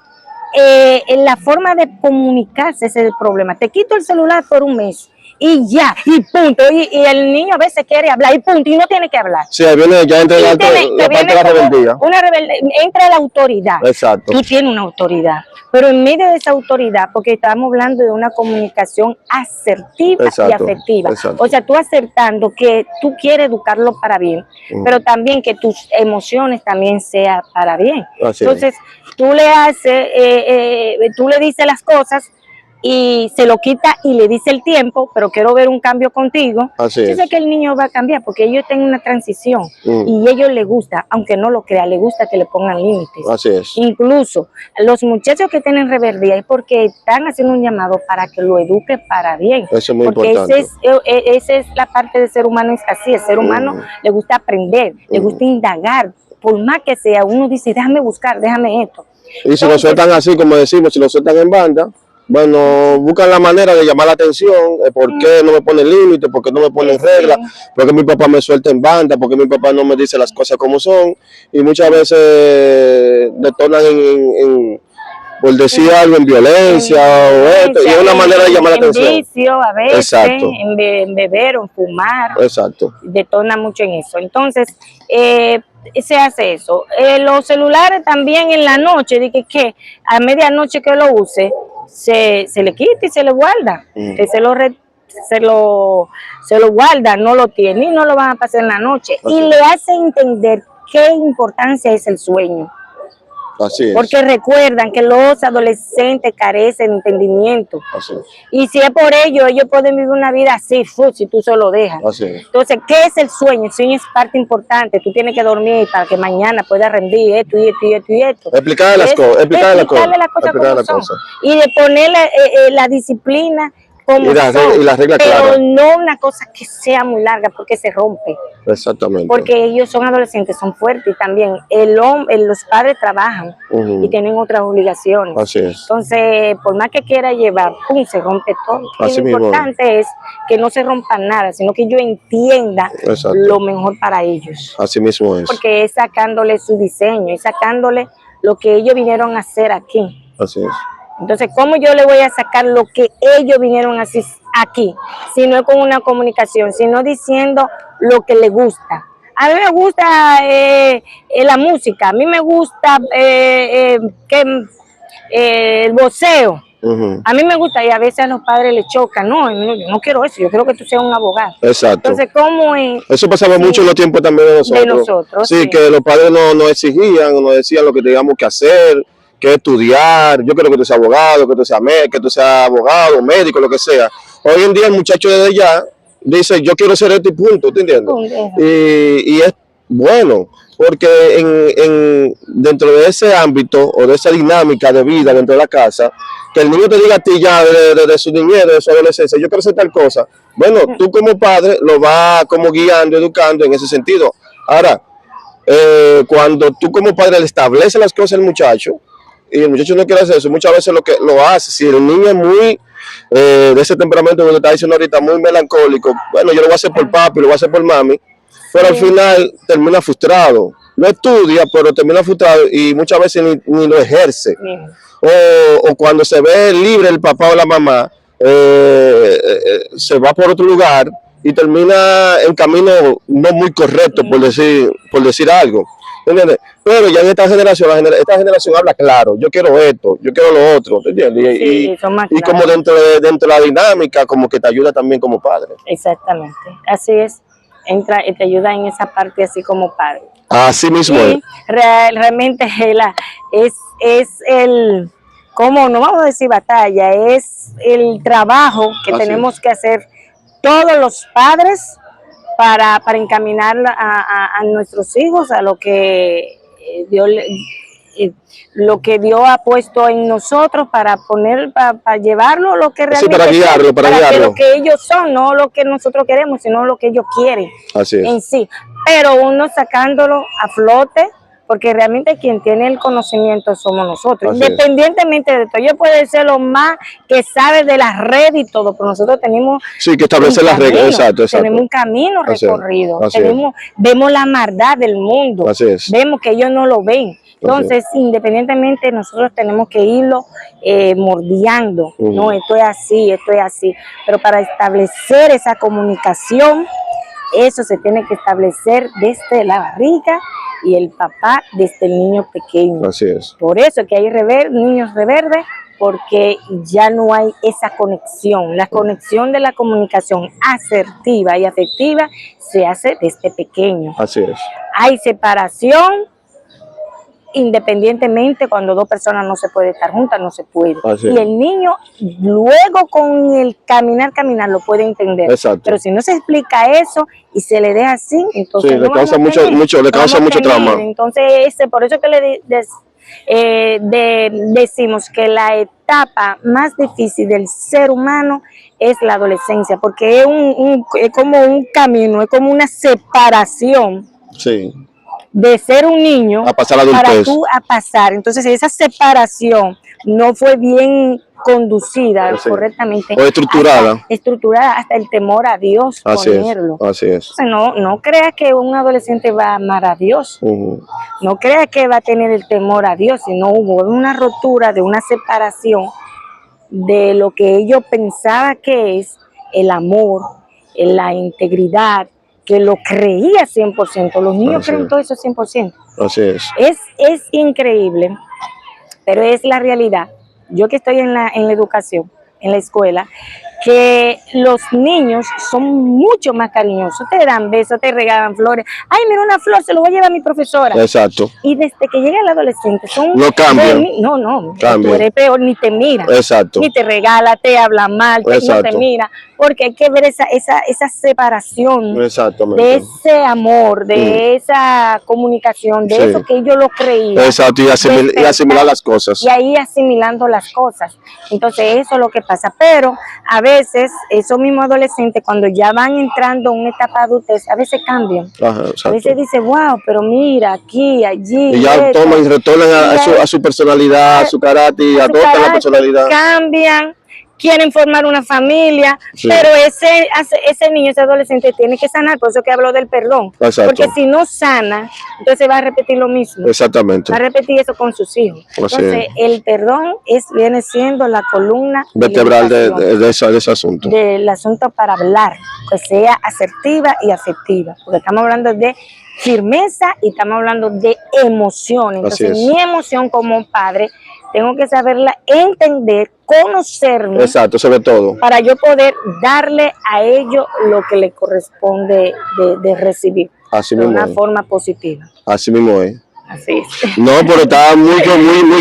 en la forma de comunicarse ese es el problema. Te quito el celular por un mes y ya, y punto. Y el niño a veces quiere hablar y punto, y no tiene que hablar. Sí, ahí viene, ya entra la parte de la rebeldía. Entra la autoridad. Exacto. Tú tienes una autoridad, pero en medio de esa autoridad, porque estamos hablando de una comunicación asertiva y afectiva. Exacto. O sea, tú acertando que tú quieres educarlo para bien, pero también que tus emociones también sean para bien. Así entonces, tú le haces, tú le dices las cosas y se lo quita y le dice el tiempo, pero quiero ver un cambio contigo. Yo sé que el niño va a cambiar porque ellos tienen una transición y a ellos les gusta, aunque no lo crea, les gusta que le pongan límites. Así es. Incluso los muchachos que tienen rebeldía es porque están haciendo un llamado para que lo eduque para bien. Eso es muy porque importante. Esa es la parte del ser humano, es así, el ser humano le gusta aprender, le gusta indagar, por más que sea, uno dice, déjame buscar, déjame esto. Y si lo sueltan así, como decimos, si lo sueltan en banda, bueno, buscan la manera de llamar la atención, por qué no me ponen límites, por qué no me ponen reglas, por qué mi papá me suelta en banda, por qué mi papá no me dice las cosas como son, y muchas veces detonan por decir algo, en violencia o esto, y es una manera de llamar la atención. En vicio, a veces, exacto. En beber o en fumar, exacto. detona mucho en eso. Entonces, se hace eso. Los celulares también en la noche, dije que a medianoche que lo use, se le quita y se le guarda, que se lo guarda, no lo tiene y no lo van a pasar en la noche. Así y es. le hace entender qué importancia es el sueño. Así es. Porque recuerdan que los adolescentes carecen de entendimiento. Así es. Y si es por ello, ellos pueden vivir una vida así, si tú se lo dejas. Así es. Entonces, ¿qué es el sueño? El sueño es parte importante. Tú tienes que dormir para que mañana puedas rendir esto y esto y esto y esto. Explicarle las cosas. Explicarle las cosas. Y de ponerle la disciplina como y la regla pero clara. No una cosa que sea muy larga porque se rompe. Exactamente. Porque ellos son adolescentes, son fuertes y también los padres trabajan y tienen otras obligaciones. Así es. Entonces, por más que quiera llevar, ¡pum!, se rompe todo. Así y lo importante es que no se rompa nada, sino que yo entienda lo mejor para ellos. Así mismo es. Porque es sacándole su diseño, es sacándole lo que ellos vinieron a hacer aquí. Así es. Entonces, ¿cómo yo le voy a sacar lo que ellos vinieron a hacer aquí? Si no es con una comunicación, sino diciendo lo que le gusta. A mí me gusta la música, a mí me gusta el boxeo. A mí me gusta y a veces a los padres les choca. No, yo no quiero eso, yo quiero que tú seas un abogado. Exacto. Entonces, ¿cómo es? Eso pasaba mucho en los tiempos también de nosotros. Sí, que los padres no exigían, no decían lo que teníamos que hacer, que estudiar. Yo quiero que tú seas abogado, que tú seas médico, que tú seas abogado, médico, lo que sea. Hoy en día el muchacho desde ya dice, yo quiero ser esto y punto, ¿te entiendes? Y es bueno, porque dentro de ese ámbito o de esa dinámica de vida dentro de la casa, que el niño te diga a ti ya de su niñez, de su adolescencia, yo quiero hacer tal cosa. Bueno, tú como padre lo vas como guiando, educando en ese sentido. Ahora, cuando tú como padre le estableces las cosas al muchacho, y el muchacho no quiere hacer eso, muchas veces lo hace. Si el niño es muy de ese temperamento que te está diciendo ahorita, muy melancólico, bueno, yo lo voy a hacer por papi, lo voy a hacer por mami, pero al final termina frustrado. No estudia, pero termina frustrado y muchas veces ni lo ejerce. O cuando se ve libre el papá o la mamá, se va por otro lugar y termina en camino no muy correcto, por decir algo. ¿Entiendes? Pero ya en esta generación habla claro, yo quiero esto, yo quiero lo otro, ¿entiendes? Y como dentro de la dinámica, como que te ayuda también como padre. Exactamente, así es, entra y te ayuda en esa parte así como padre. Así mismo es. Realmente es el, como no vamos a decir batalla, es el trabajo que tenemos que hacer todos los padres para encaminar a nuestros hijos a lo que Dios lo que Dios ha puesto en nosotros para poner, para llevarlo lo que realmente para guiarlo, son, para que guiarlo. lo que ellos son, no lo que nosotros queremos, sino lo que ellos quieren en sí. Pero uno sacándolo a flote, porque realmente quien tiene el conocimiento somos nosotros. Así independientemente de todo, yo puede ser lo más que sabe de las redes y todo, pero nosotros tenemos que establecer las reglas, exacto. Tenemos un camino recorrido, así vemos la maldad del mundo, vemos que ellos no lo ven. Entonces, independientemente, nosotros tenemos que irlo mordiendo. No, esto es así, pero para establecer esa comunicación, eso se tiene que establecer desde la barriga y el papá desde el niño pequeño. Así es. Por eso que hay niños reverdes, porque ya no hay esa conexión. La conexión de la comunicación asertiva y afectiva se hace desde pequeño. Así es. Hay separación, independientemente cuando dos personas no se pueden estar juntas, no se puede. Así y el niño luego con el caminar lo puede entender. Exacto. Pero si no se explica eso y se le deja así, entonces sí, le causa mucho trauma. Entonces, por eso que decimos que la etapa más difícil del ser humano es la adolescencia, porque es como un camino, es como una separación. Sí. De ser un niño a pasar a para tú a pasar. Entonces esa separación no fue bien conducida correctamente. O estructurada. Estructurada hasta el temor a Dios ponerlo. Así es. Entonces, no creas que un adolescente va a amar a Dios. No creas que va a tener el temor a Dios, sino hubo una rotura de una separación de lo que ellos pensaban que es el amor, la integridad, que lo creía 100%, los niños creen todo eso 100%. Así es. Es increíble, pero es la realidad. Yo que estoy en la educación, en la escuela, que los niños son mucho más cariñosos, te dan besos, te regalan flores. Ay, mira una flor, se lo voy a llevar a mi profesora. Exacto. Y desde que llega el adolescente son... No cambian. No, cambian. Tú eres peor, ni te mira. Exacto. Ni te regala, te habla mal, no te mira. Porque hay que ver esa separación de ese amor, de esa comunicación, de eso que ellos lo creían. Exacto, y asimilar las cosas. Y ahí asimilando las cosas. Entonces eso es lo que pasa. Pero a veces esos mismos adolescentes, cuando ya van entrando en una etapa de adultez, a veces cambian. A veces dicen, wow, pero mira, aquí, allí. Y ya toman y retornan a su personalidad, a su carácter, y adoptan la personalidad. Cambian. Quieren formar una familia, pero ese niño, ese adolescente tiene que sanar, por eso que hablo del perdón. Exacto. Porque si no sana, entonces va a repetir lo mismo. Exactamente. Va a repetir eso con sus hijos. Entonces, el perdón viene siendo la columna vertebral de ese asunto. Del asunto para hablar, que sea asertiva y afectiva, porque estamos hablando de firmeza y estamos hablando de emoción. Entonces, mi emoción como padre, tengo que saberla entender, conocerme. Exacto, sobre todo. Para yo poder darle a ellos lo que le corresponde de recibir. Así de una forma positiva. Así mismo es. Así es. No, pero está muy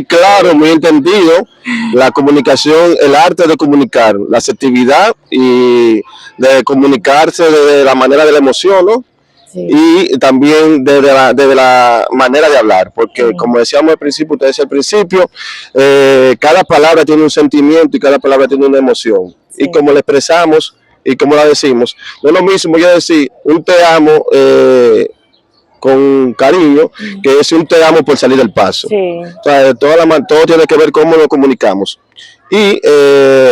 claro, muy entendido. La comunicación, el arte de comunicar, la asertividad y de comunicarse de la manera de la emoción, ¿no? Sí. Y también de la manera de hablar, porque como decíamos al principio, ustedes al principio, cada palabra tiene un sentimiento y cada palabra tiene una emoción. Sí. Y como la expresamos y como la decimos, no es lo mismo yo decir un te amo con cariño que decir un te amo por salir del paso. Sí. O sea, todo tiene que ver cómo nos comunicamos. Y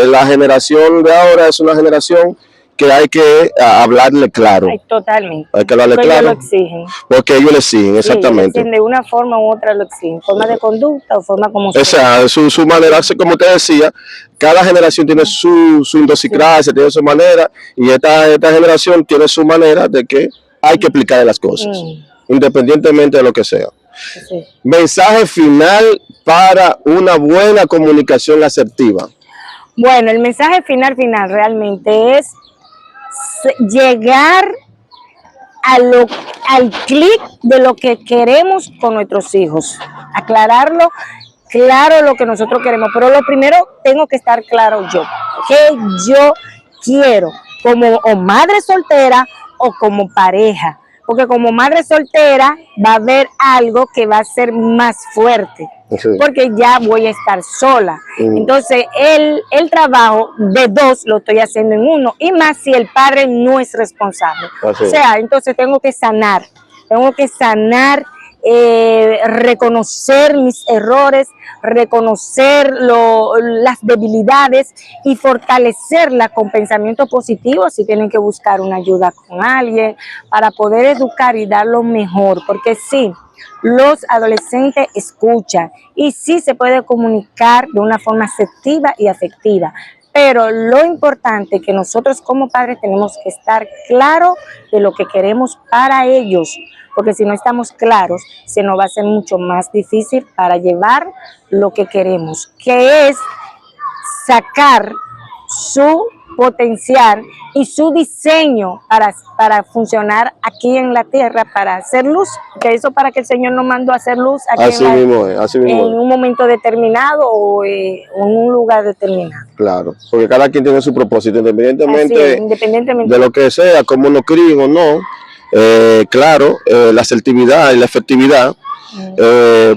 la generación de ahora es una generación que hay que hablarle claro. Ay, totalmente. Hay que hablarle claro. Ellos lo exigen. Porque ellos le exigen, exactamente. Sí, de una forma u otra lo exigen. Forma de conducta o forma como sea. O sea, su manera, como te decía, cada generación tiene su idiosincrasia, tiene su manera, y esta generación tiene su manera de que hay que explicarle las cosas, independientemente de lo que sea. Sí. Mensaje final para una buena comunicación asertiva. Bueno, el mensaje final realmente es llegar al clic de lo que queremos con nuestros hijos, aclararlo, claro lo que nosotros queremos, pero lo primero tengo que estar claro yo, que yo quiero como o madre soltera o como pareja, porque como madre soltera va a haber algo que va a ser más fuerte, Sí. porque ya voy a estar sola. Entonces el trabajo de dos lo estoy haciendo en uno, y más si el padre no es responsable. Así. O sea, entonces tengo que sanar, reconocer mis errores, reconocer las debilidades y fortalecerlas con pensamientos positivos. Si tienen que buscar una ayuda con alguien para poder educar y dar lo mejor, porque sí, los adolescentes escuchan y sí se puede comunicar de una forma asertiva y afectiva. Pero lo importante es que nosotros como padres tenemos que estar claros de lo que queremos para ellos, porque si no estamos claros, se nos va a hacer mucho más difícil para llevar lo que queremos, que es sacar su potencial y su diseño para funcionar aquí en la tierra, para hacer luz, que eso para que el Señor nos mandó a hacer luz aquí así mismo es. en un momento determinado o en un lugar determinado. Claro, porque cada quien tiene su propósito, independientemente independientemente de lo que sea, cómo nos críen o no. Claro, la asertividad y la efectividad,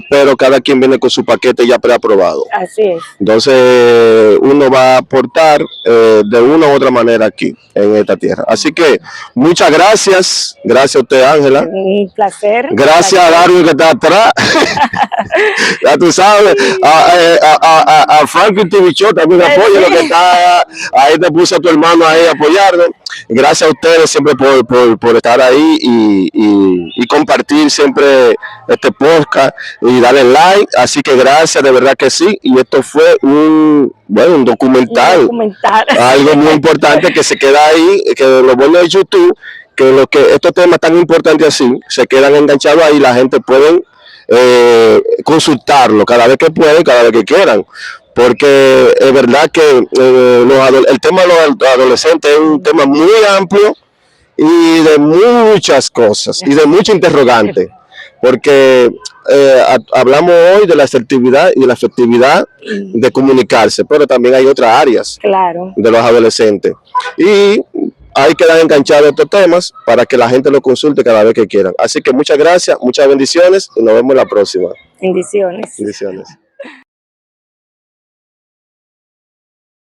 pero cada quien viene con su paquete ya preaprobado. Así es. Entonces uno va a aportar de una u otra manera aquí en esta tierra. Así que muchas gracias a usted, Ángela. Un placer. Gracias a Darwin que está atrás. Ya tú sabes, a Franklin TV Show también apoya lo que está ahí, te puso a tu hermano ahí a apoyarnos. Gracias a ustedes siempre por estar ahí y compartir siempre este podcast y darle like. Así que gracias, de verdad que sí. Y esto fue un documental. Algo muy importante que se queda ahí, que lo bueno de YouTube, que estos temas tan importantes así se quedan enganchados ahí, la gente puede consultarlo cada vez que pueden, cada vez que quieran, porque es verdad que el tema de los adolescentes es un tema muy amplio y de muchas cosas y de muchas interrogantes, porque hablamos hoy de la asertividad y de la efectividad de comunicarse, pero también hay otras áreas de los adolescentes, y hay que dar enganchados estos temas para que la gente lo consulte cada vez que quieran. Así que muchas gracias, muchas bendiciones y nos vemos la próxima. Bendiciones. Bendiciones.